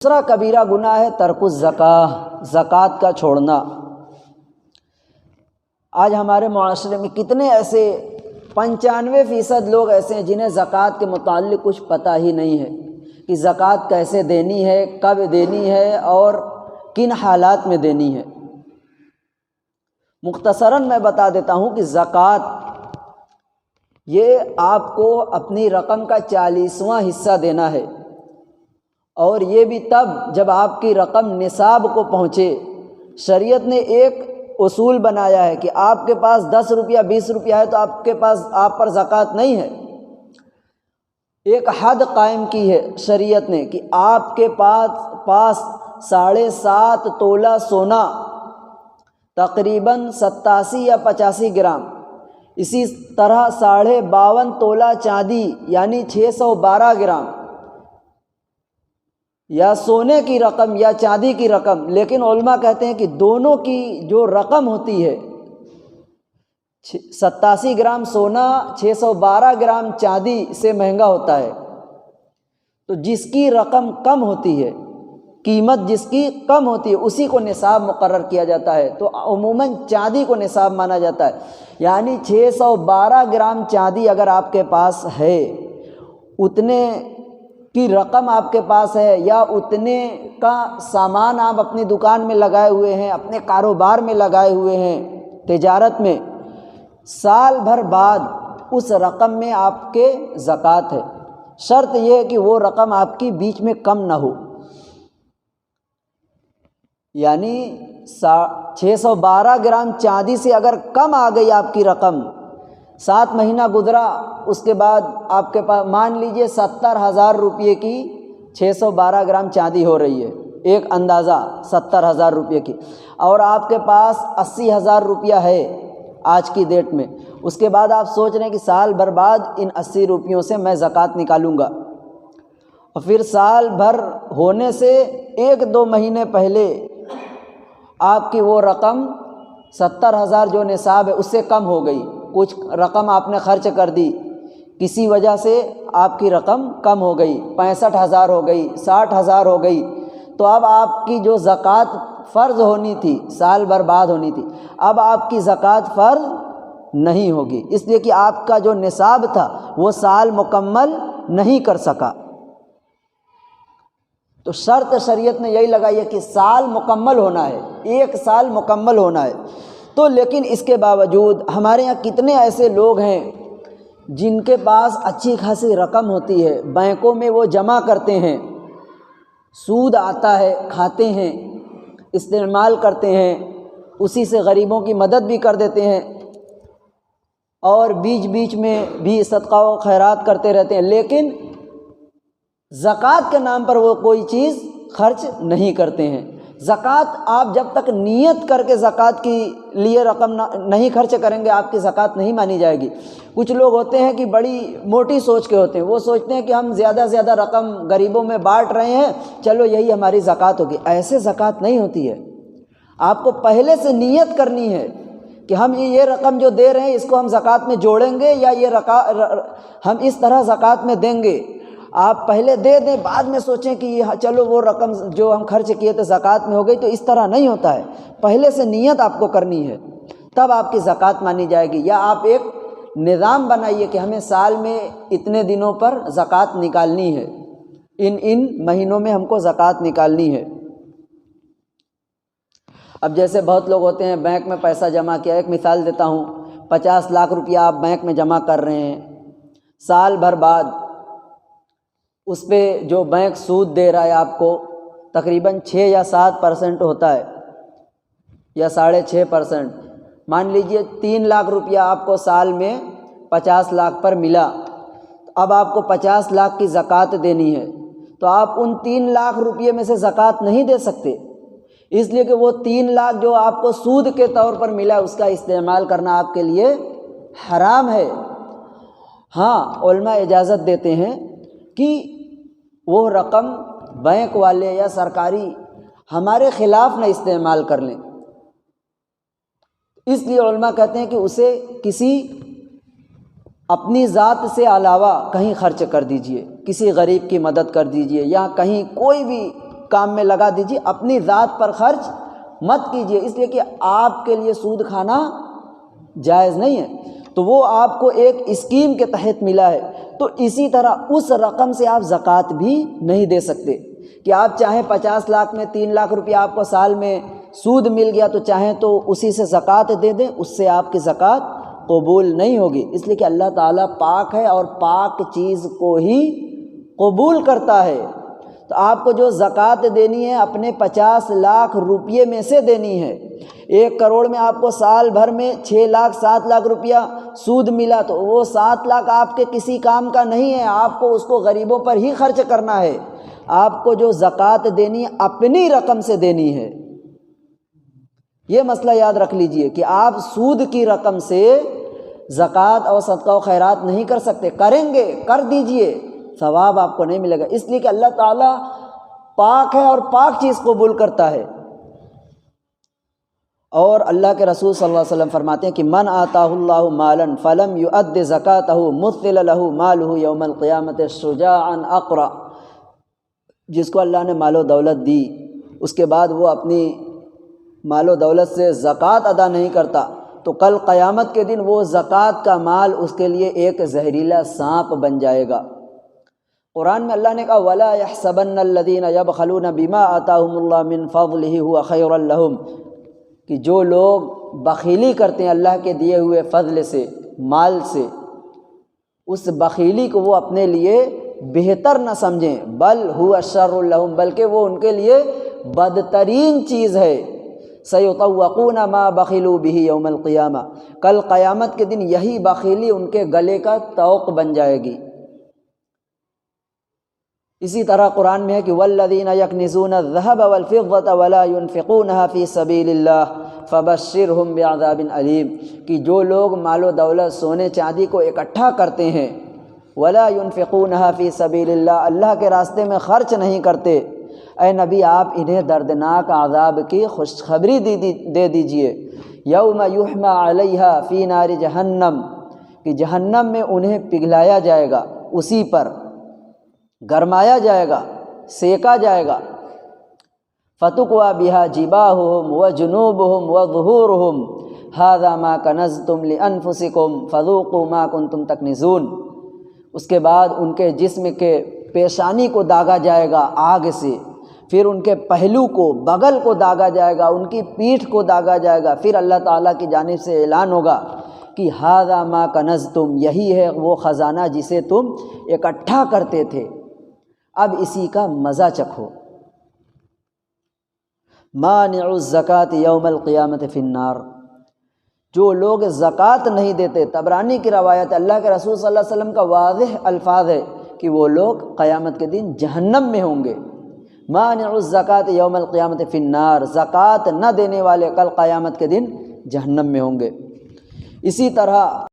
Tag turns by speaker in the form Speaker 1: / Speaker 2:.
Speaker 1: دوسرا کبیرہ گناہ ہے ترک الزکاۃ، زکوٰۃ کا چھوڑنا۔ آج ہمارے معاشرے میں کتنے ایسے 95% لوگ ایسے ہیں جنہیں زکوٰۃ کے متعلق کچھ پتہ ہی نہیں ہے کہ زکوٰۃ کیسے دینی ہے، کب دینی ہے اور کن حالات میں دینی ہے۔ مختصراً میں بتا دیتا ہوں کہ زکوٰۃ یہ آپ کو اپنی رقم کا 40واں حصہ دینا ہے، اور یہ بھی تب جب آپ کی رقم نصاب کو پہنچے۔ شریعت نے ایک اصول بنایا ہے کہ آپ کے پاس 10 روپیہ 20 روپیہ ہے تو آپ پر زکوٰۃ نہیں ہے۔ ایک حد قائم کی ہے شریعت نے کہ آپ کے پاس 7.5 تولہ سونا، تقریباً 87 یا 85 گرام، اسی طرح 52.5 تولہ چاندی یعنی 612 گرام، یا سونے کی رقم یا چاندی کی رقم۔ لیکن علماء کہتے ہیں کہ دونوں کی جو رقم ہوتی ہے، 87 گرام سونا 612 گرام چاندی سے مہنگا ہوتا ہے، تو جس کی رقم کم ہوتی ہے، قیمت جس کی کم ہوتی ہے، اسی کو نصاب مقرر کیا جاتا ہے۔ تو عموماً چاندی کو نصاب مانا جاتا ہے، یعنی 612 گرام چاندی اگر آپ کے پاس ہے، اتنے کی رقم آپ کے پاس ہے، یا اتنے کا سامان آپ اپنی دکان میں لگائے ہوئے ہیں، اپنے کاروبار میں لگائے ہوئے ہیں، تجارت میں، سال بھر بعد اس رقم میں آپ کے زکوٰۃ ہے۔ شرط یہ ہے کہ وہ رقم آپ کی بیچ میں کم نہ ہو، یعنی 612 گرام چاندی سے اگر کم آ گئی آپ کی رقم، 7 مہینہ گزرا، اس کے بعد آپ کے پاس مان لیجئے 70,000 روپے کی 612 گرام چاندی ہو رہی ہے، ایک اندازہ 70,000 روپے کی، اور آپ کے پاس 80,000 روپیہ ہے آج کی ڈیٹ میں۔ اس کے بعد آپ سوچ رہے ہیں کہ سال بھر بعد ان 80 روپیوں سے میں زکوٰۃ نکالوں گا، اور پھر سال بھر ہونے سے 1-2 مہینے پہلے آپ کی وہ رقم 70,000 جو نصاب ہے اس سے کم ہو گئی، کچھ رقم آپ نے خرچ کر دی، کسی وجہ سے آپ کی رقم کم ہو گئی، 65,000 ہو گئی، 60,000 ہو گئی، تو اب آپ کی جو زکوٰۃ فرض ہونی تھی، سال بھر بعد ہونی تھی، اب آپ کی زکوٰۃ فرض نہیں ہوگی، اس لیے کہ آپ کا جو نصاب تھا وہ سال مکمل نہیں کر سکا۔ تو شرط شریعت نے یہی لگائی ہے کہ سال مکمل ہونا ہے، 1 سال مکمل ہونا ہے۔ تو لیکن اس کے باوجود ہمارے یہاں کتنے ایسے لوگ ہیں جن کے پاس اچھی خاصی رقم ہوتی ہے، بینکوں میں وہ جمع کرتے ہیں، سود آتا ہے، کھاتے ہیں، استعمال کرتے ہیں، اسی سے غریبوں کی مدد بھی کر دیتے ہیں، اور بیچ میں بھی صدقہ و خیرات کرتے رہتے ہیں، لیکن زکوٰۃ کے نام پر وہ کوئی چیز خرچ نہیں کرتے ہیں۔ زکوٰۃ آپ جب تک نیت کر کے زکوٰۃ کی لیے رقم نہیں خرچ کریں گے، آپ کی زکوٰۃ نہیں مانی جائے گی۔ کچھ لوگ ہوتے ہیں کہ بڑی موٹی سوچ کے ہوتے ہیں، وہ سوچتے ہیں کہ ہم زیادہ سے زیادہ رقم غریبوں میں بانٹ رہے ہیں، چلو یہی ہماری زکوٰۃ ہوگی۔ ایسے زکوٰۃ نہیں ہوتی ہے، آپ کو پہلے سے نیت کرنی ہے کہ ہم یہ رقم جو دے رہے ہیں اس کو ہم زکوٰۃ میں جوڑیں گے، یا یہ ہم اس طرح زکوٰۃ میں دیں گے۔ آپ پہلے دے دیں، بعد میں سوچیں کہ چلو وہ رقم جو ہم خرچ کیے تھے زکوٰۃ میں ہو گئی، تو اس طرح نہیں ہوتا ہے۔ پہلے سے نیت آپ کو کرنی ہے، تب آپ کی زکوٰۃ مانی جائے گی۔ یا آپ ایک نظام بنائیے کہ ہمیں سال میں اتنے دنوں پر زکوٰۃ نکالنی ہے، ان مہینوں میں ہم کو زکوٰۃ نکالنی ہے۔ اب جیسے بہت لوگ ہوتے ہیں بینک میں پیسہ جمع کیا، ایک مثال دیتا ہوں، 50 لاکھ روپیہ آپ بینک میں جمع کر رہے ہیں، سال بھر بعد اس پہ جو بینک سود دے رہا ہے آپ کو تقریباً 6 یا 7% ہوتا ہے، یا 6.5%۔ مان لیجئے 3 لاکھ روپیہ آپ کو سال میں 50 لاکھ پر ملا، اب آپ کو 50 لاکھ کی زکوٰۃ دینی ہے، تو آپ ان 3 لاکھ روپیے میں سے زکوٰۃ نہیں دے سکتے، اس لیے کہ وہ 3 لاکھ جو آپ کو سود کے طور پر ملا اس کا استعمال کرنا آپ کے لیے حرام ہے۔ ہاں، علماء اجازت دیتے ہیں کہ وہ رقم بینک والے یا سرکاری ہمارے خلاف نہ استعمال کر لیں، اس لیے علماء کہتے ہیں کہ اسے کسی اپنی ذات سے علاوہ کہیں خرچ کر دیجئے، کسی غریب کی مدد کر دیجئے، یا کہیں کوئی بھی کام میں لگا دیجیے، اپنی ذات پر خرچ مت کیجیے، اس لیے کہ آپ کے لیے سود کھانا جائز نہیں ہے، تو وہ آپ کو ایک اسکیم کے تحت ملا ہے۔ تو اسی طرح اس رقم سے آپ زکوٰۃ بھی نہیں دے سکتے کہ آپ چاہیں 50 لاکھ میں 3 لاکھ روپیہ آپ کو سال میں سود مل گیا تو چاہیں تو اسی سے زکوٰۃ دے دیں، اس سے آپ کی زکوٰۃ قبول نہیں ہوگی، اس لیے کہ اللہ تعالیٰ پاک ہے اور پاک چیز کو ہی قبول کرتا ہے۔ تو آپ کو جو زکوٰۃ دینی ہے اپنے 50 لاکھ روپیے میں سے دینی ہے۔ 1 کروڑ میں آپ کو سال بھر میں 6 لاکھ 7 لاکھ روپیہ سود ملا تو وہ 7 لاکھ آپ کے کسی کام کا نہیں ہے، آپ کو اس کو غریبوں پر ہی خرچ کرنا ہے۔ آپ کو جو زکوٰۃ دینی ہے اپنی رقم سے دینی ہے۔ یہ مسئلہ یاد رکھ لیجئے کہ آپ سود کی رقم سے زکوٰۃ اور صدقہ و خیرات نہیں کر سکتے، کریں گے کر دیجئے، ثواب آپ کو نہیں ملے گا، اس لیے کہ اللہ تعالیٰ پاک ہے اور پاک چیز قبول کرتا ہے۔ اور اللہ کے رسول صلی اللہ علیہ وسلم فرماتے ہیں کہ من آتاہ اللہ مالا فلم یؤد زکاتہ مثل لہ مالہ یوم القیامت شجاعا اقرع، جس کو اللہ نے مال و دولت دی اس کے بعد وہ اپنی مال و دولت سے زکوٰۃ ادا نہیں کرتا تو کل قیامت کے دن وہ زکوٰۃ کا مال اس کے لیے ایک زہریلا سانپ بن جائے گا۔ قرآن میں اللہ نے کہا وَلَا يَحْسَبَنَّ الَّذِينَ يَبْخَلُونَ بِمَا آتَاهُمُ اللَّهُ مِنْ فَضْلِهِ هُوَ خَيْرًا لَهُمْ، کہ جو لوگ بخیلی کرتے ہیں اللہ کے دیے ہوئے فضل سے، مال سے، اس بخیلی کو وہ اپنے لیے بہتر نہ سمجھیں، بل هُوَ شَرٌّ لَهُمْ، بلکہ وہ ان کے لیے بدترین چیز ہے۔ سَيُطَوَّقُونَ مَا بَخِلُوا بِهِ يَوْمَ الْقِيَامَةِ، کل قیامت کے دن یہی بخیلی ان کے گلے کا طوق بن جائے گی۔ اسی طرح قرآن میں ہے کہ وَالَّذِينَ يَكْنِزُونَ الذَّهَبَ وَالْفِضَّةَ وَلَا يُنْفِقُونَهَا فِي سَبِيلِ اللَّهِ فَبَشِّرْهُم بِعَذَابٍ أَلِيمٍ، کہ جو لوگ مال و دولت سونے چاندی کو اکٹھا کرتے ہیں وَلَا يُنْفِقُونَهَا فِي سَبِيلِ اللَّهِ، اللہ کے راستے میں خرچ نہیں کرتے، اے نبی آپ انہیں دردناک عذاب کی خوشخبری دے دیجئے۔ یوم یحمى علیہا فی نار جہنم، کہ جہنم میں انہیں پگھلایا جائے گا، اسی پر گرمایا جائے گا، سیکا جائے گا۔ فَتُقْوَى بِهَا جِبَاهُهُمْ وَجُنُوبُهُمْ وَظُهُورُهُمْ هَذَا مَا كَنَزْتُمْ لِأَنفُسِكُمْ فَذُوقُوا مَا كُنْتُمْ تَكْنِزُونَ، اس کے بعد ان کے جسم کے پیشانی کو داغا جائے گا آگ سے، پھر ان کے پہلو کو، بغل کو داغا جائے گا، ان کی پیٹھ کو داغا جائے گا، پھر اللہ تعالیٰ کی جانب سے اعلان ہوگا کہ هَذَا مَا كَنَزْتُمْ، یہی ہے وہ خزانہ جسے تم اکٹھا کرتے تھے، اب اسی کا مزہ چکھو۔ مانع الزکوٰۃ یوم القیامت فی النار، جو لوگ زکوٰۃ نہیں دیتے، طبرانی کی روایت، اللہ کے رسول صلی اللہ علیہ وسلم کا واضح الفاظ ہے کہ وہ لوگ قیامت کے دن جہنم میں ہوں گے۔ مانع الزکوٰۃ یوم القیامت فی النار، زکوٰۃ نہ دینے والے کل قیامت کے دن جہنم میں ہوں گے۔ اسی طرح